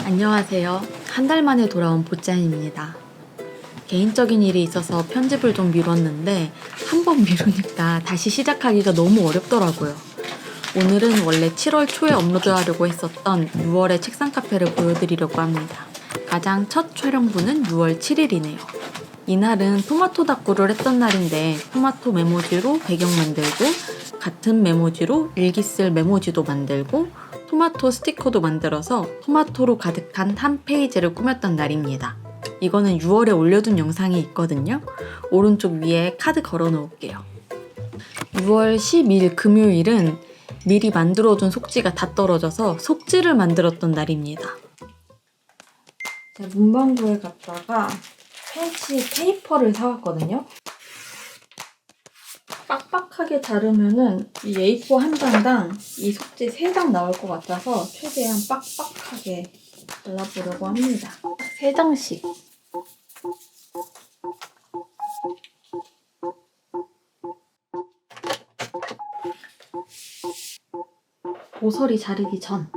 안녕하세요. 한 달 만에 돌아온 보짱입니다. 개인적인 일이 있어서 편집을 좀 미뤘는데 한 번 미루니까 다시 시작하기가 너무 어렵더라고요. 오늘은 원래 7월 초에 업로드하려고 했었던 6월의 책상 카페를 보여드리려고 합니다. 가장 첫 촬영분은 6월 7일이네요. 이날은 토마토 다꾸를 했던 날인데 토마토 메모지로 배경 만들고 같은 메모지로 일기 쓸 메모지도 만들고 토마토 스티커도 만들어서 토마토로 가득한 한 페이지를 꾸몄던 날입니다. 이거는 6월에 올려둔 영상이 있거든요. 오른쪽 위에 카드 걸어 놓을게요. 6월 12일 금요일은 미리 만들어둔 속지가 다 떨어져서 속지를 만들었던 날입니다. 제가 문방구에 갔다가 펜치 테이퍼를 사왔거든요. 빡빡하게 자르면은 이 A4 한 장당 이 속지 3장 나올 것 같아서 최대한 빡빡하게 잘라보려고 합니다. 3장씩. 모서리 자르기 전,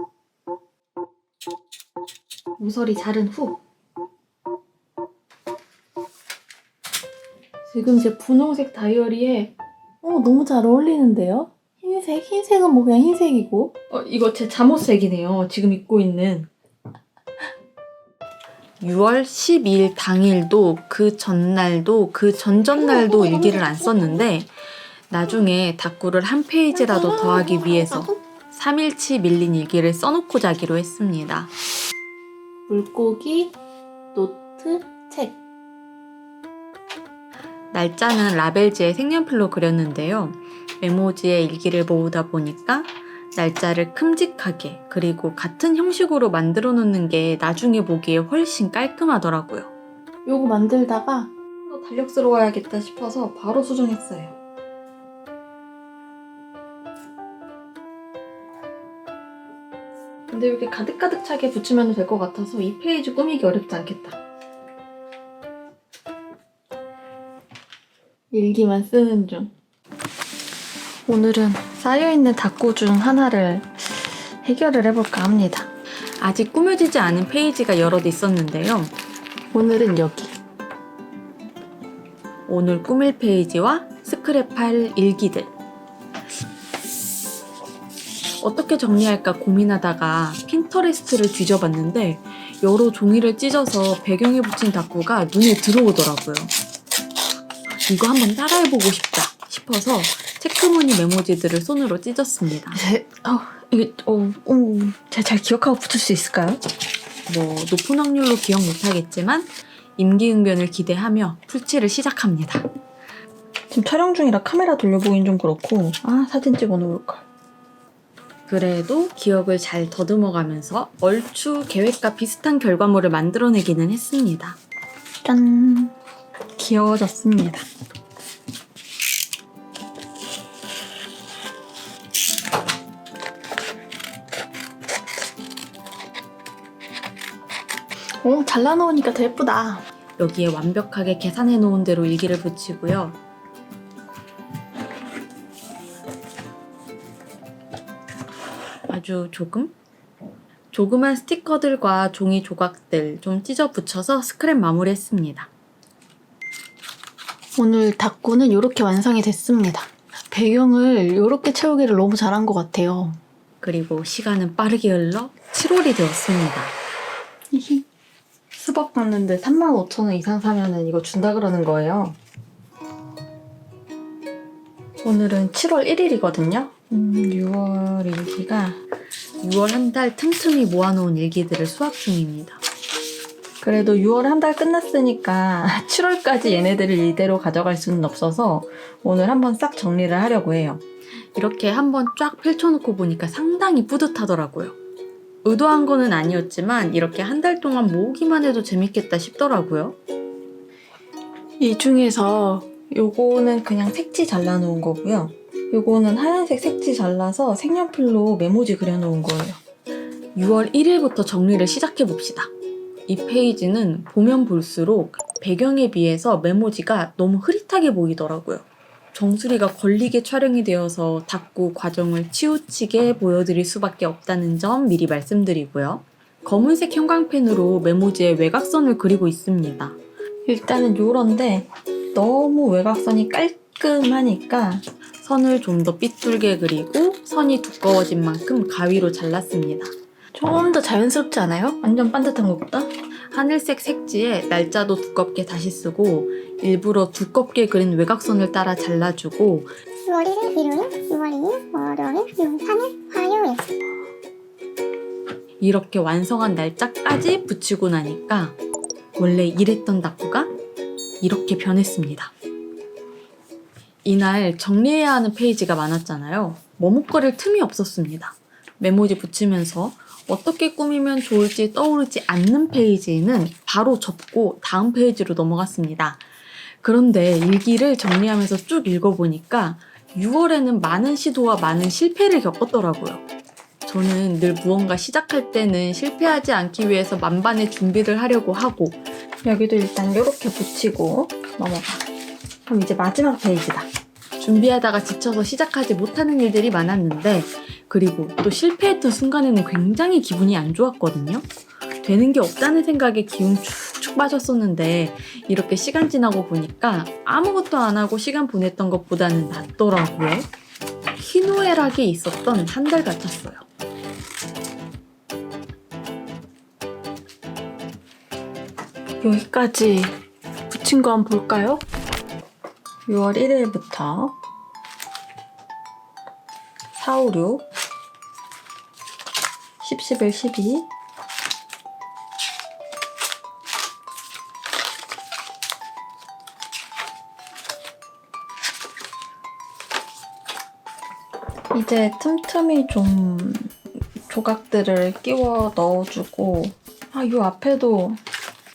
모서리 자른 후. 지금 제 분홍색 다이어리에 너무 잘 어울리는데요? 흰색은 뭐 그냥 흰색이고. 이거 제 잠옷색이네요. 지금 입고 있는. 6월 12일 당일도 그 전날도 그 전전날도 일기를 안 썼는데 나중에 다꾸를 한 페이지라도 더하기 위해서 3일치 밀린 일기를 써놓고 자기로 했습니다. 물고기, 노트, 책. 날짜는 라벨지에 색연필로 그렸는데요. 메모지에 일기를 모으다 보니까 날짜를 큼직하게 그리고 같은 형식으로 만들어 놓는 게 나중에 보기에 훨씬 깔끔하더라고요. 요거 만들다가 또 달력스러워야겠다 싶어서 바로 수정했어요. 근데 이렇게 가득가득 차게 붙이면 될 것 같아서 이 페이지 꾸미기 어렵지 않겠다. 일기만 쓰는 중. 오늘은 쌓여있는 다꾸 중 하나를 해결을 해볼까 합니다. 아직 꾸며지지 않은 페이지가 여럿 있었는데요. 오늘은 여기. 오늘 꾸밀 페이지와 스크랩할 일기들. 어떻게 정리할까 고민하다가 핀터레스트를 뒤져봤는데 여러 종이를 찢어서 배경에 붙인 다꾸가 눈에 들어오더라고요. 이거 한번 따라해보고 싶다 싶어서 체크무늬 메모지들을 손으로 찢었습니다. 제가 잘 기억하고 붙일 수 있을까요? 뭐 높은 확률로 기억 못하겠지만 임기응변을 기대하며 풀칠을 시작합니다. 지금 촬영 중이라 카메라 돌려보긴 좀 그렇고 사진 찍어 놓을걸. 그래도 기억을 잘 더듬어가면서 얼추 계획과 비슷한 결과물을 만들어내기는 했습니다. 짠! 귀여워졌습니다. 잘 나놓으니까 더 예쁘다. 여기에 완벽하게 계산해 놓은 대로 일기를 붙이고요. 아주 조그만 스티커들과 종이 조각들 좀 찢어 붙여서 스크랩 마무리했습니다. 오늘 다꾸는 이렇게 완성이 됐습니다. 배경을 이렇게 채우기를 너무 잘한 것 같아요. 그리고 시간은 빠르게 흘러 7월이 되었습니다. 수박 봤는데 35,000원 이상 사면은 이거 준다 그러는 거예요. 오늘은 7월 1일이거든요. 6월 일기가 6월 한 달 틈틈이 모아놓은 일기들을 수확 중입니다. 그래도 6월 한 달 끝났으니까 7월까지 얘네들을 이대로 가져갈 수는 없어서 오늘 한번 싹 정리를 하려고 해요. 이렇게 한번 쫙 펼쳐놓고 보니까 상당히 뿌듯하더라고요. 의도한 거는 아니었지만 이렇게 한 달 동안 모으기만 해도 재밌겠다 싶더라고요. 이 중에서 요거는 그냥 색지 잘라놓은 거고요. 요거는 하얀색 색지 잘라서 색연필로 메모지 그려놓은 거예요. 6월 1일부터 정리를 시작해봅시다. 이 페이지는 보면 볼수록 배경에 비해서 메모지가 너무 흐릿하게 보이더라고요. 정수리가 걸리게 촬영이 되어서 다꾸 과정을 치우치게 보여드릴 수밖에 없다는 점 미리 말씀드리고요. 검은색 형광펜으로 메모지에 외곽선을 그리고 있습니다. 일단은 요런데 너무 외곽선이 깔끔하니까 선을 좀 더 삐뚤게 그리고 선이 두꺼워진 만큼 가위로 잘랐습니다. 좀 더 자연스럽지 않아요? 완전 반듯한 것보다? 하늘색 색지에 날짜도 두껍게 다시 쓰고 일부러 두껍게 그린 외곽선을 따라 잘라주고 6월 1일 일요일, 6월 2일 월요일, 6월 3일 화요일. 이렇게 완성한 날짜까지 붙이고 나니까 원래 이랬던 다꾸가 이렇게 변했습니다. 이날 정리해야 하는 페이지가 많았잖아요. 머뭇거릴 틈이 없었습니다. 메모지 붙이면서 어떻게 꾸미면 좋을지 떠오르지 않는 페이지는 바로 접고 다음 페이지로 넘어갔습니다. 그런데 일기를 정리하면서 쭉 읽어보니까 6월에는 많은 시도와 많은 실패를 겪었더라고요. 저는 늘 무언가 시작할 때는 실패하지 않기 위해서 만반의 준비를 하려고 하고 여기도 일단 이렇게 붙이고 넘어가. 그럼 이제 마지막 페이지다. 준비하다가 지쳐서 시작하지 못하는 일들이 많았는데 그리고 또 실패했던 순간에는 굉장히 기분이 안 좋았거든요. 되는 게 없다는 생각에 기운 축축 빠졌었는데 이렇게 시간 지나고 보니까 아무것도 안 하고 시간 보냈던 것보다는 낫더라고요. 희노애락이 있었던 한 달 같았어요. 여기까지 붙인 거 한번 볼까요? 6월 1일부터 4, 5, 6 10, 11, 12 이제 틈틈이 좀 조각들을 끼워 넣어주고 요 앞에도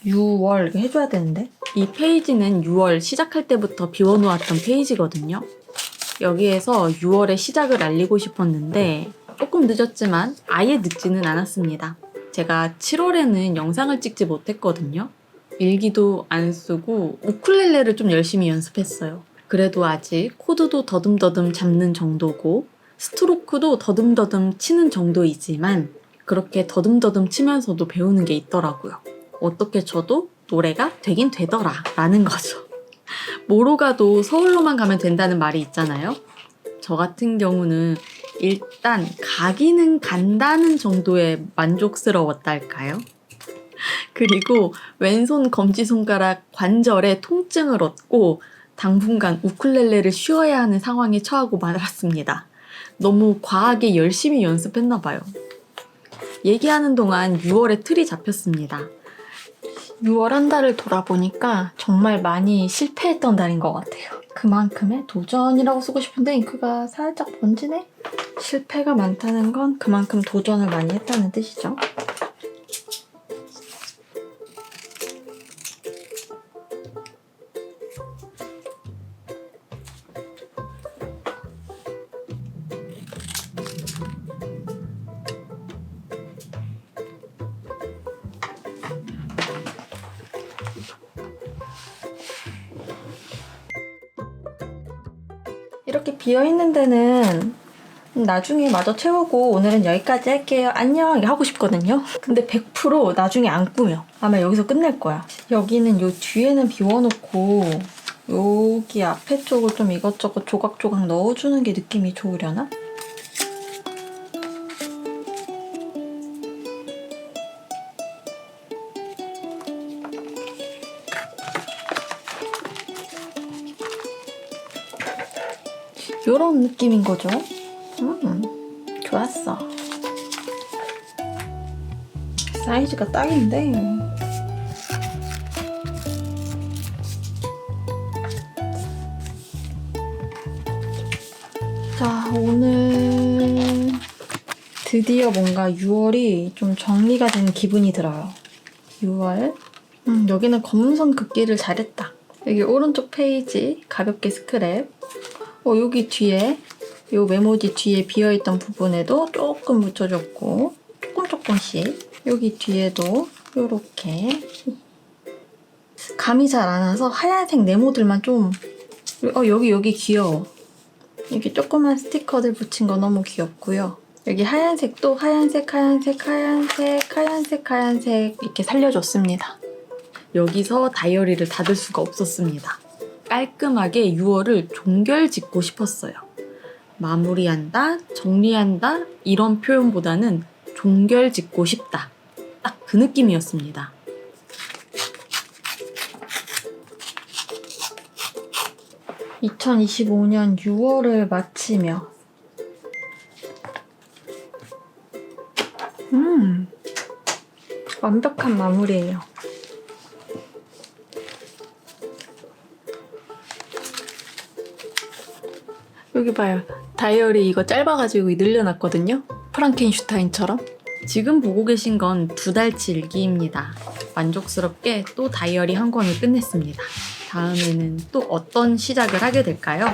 6월 이렇게 해줘야 되는데 이 페이지는 6월 시작할 때부터 비워놓았던 페이지거든요. 여기에서 6월의 시작을 알리고 싶었는데 조금 늦었지만 아예 늦지는 않았습니다. 제가 7월에는 영상을 찍지 못했거든요. 일기도 안 쓰고 우쿨렐레를 좀 열심히 연습했어요. 그래도 아직 코드도 더듬더듬 잡는 정도고 스트로크도 더듬더듬 치는 정도이지만 그렇게 더듬더듬 치면서도 배우는 게 있더라고요. 어떻게 쳐도 노래가 되긴 되더라 라는 거죠. 뭐로 가도 서울로만 가면 된다는 말이 있잖아요. 저 같은 경우는 일단 가기는 간다는 정도의 만족스러웠달까요? 그리고 왼손 검지손가락 관절에 통증을 얻고 당분간 우쿨렐레를 쉬어야 하는 상황에 처하고 말았습니다. 너무 과하게 열심히 연습했나 봐요. 얘기하는 동안 6월에 틀이 잡혔습니다. 6월 한 달을 돌아보니까 정말 많이 실패했던 달인 것 같아요. 그만큼의 도전이라고 쓰고 싶은데 잉크가 살짝 번지네? 실패가 많다는 건 그만큼 도전을 많이 했다는 뜻이죠. 이렇게 비어있는 데는 나중에 마저 채우고 오늘은 여기까지 할게요. 안녕 이렇게 하고 싶거든요. 근데 100% 나중에 안 꾸며. 아마 여기서 끝낼 거야. 여기는 요 뒤에는 비워놓고 여기 앞에 쪽을 좀 이것저것 조각조각 넣어주는 게 느낌이 좋으려나? 요런 느낌인 거죠. 좋았어. 사이즈가 딱인데. 자, 오늘 드디어 뭔가 6월이 좀 정리가 된 기분이 들어요. 6월. 여기는 검은선 긋기를 잘했다. 여기 오른쪽 페이지 가볍게 스크랩. 여기 뒤에 요 메모지 뒤에 비어있던 부분에도 조금 묻혀줬고 조금씩 여기 뒤에도 요렇게 감이 잘 안 와서 하얀색 네모들만 좀 여기 귀여워. 여기 조그만 스티커들 붙인 거 너무 귀엽고요. 여기 하얀색도 하얀색 이렇게 살려줬습니다. 여기서 다이어리를 닫을 수가 없었습니다. 깔끔하게 6월을 종결 짓고 싶었어요. 마무리한다, 정리한다 이런 표현보다는 종결 짓고 싶다. 딱 그 느낌이었습니다. (2025년 6월을) 마치며 완벽한 마무리예요. 여기 봐요. 다이어리 이거 짧아가지고 늘려놨거든요. 프랑켄슈타인처럼. 지금 보고 계신 건 2달치 일기입니다. 만족스럽게 또 다이어리 한 권을 끝냈습니다. 다음에는 또 어떤 시작을 하게 될까요?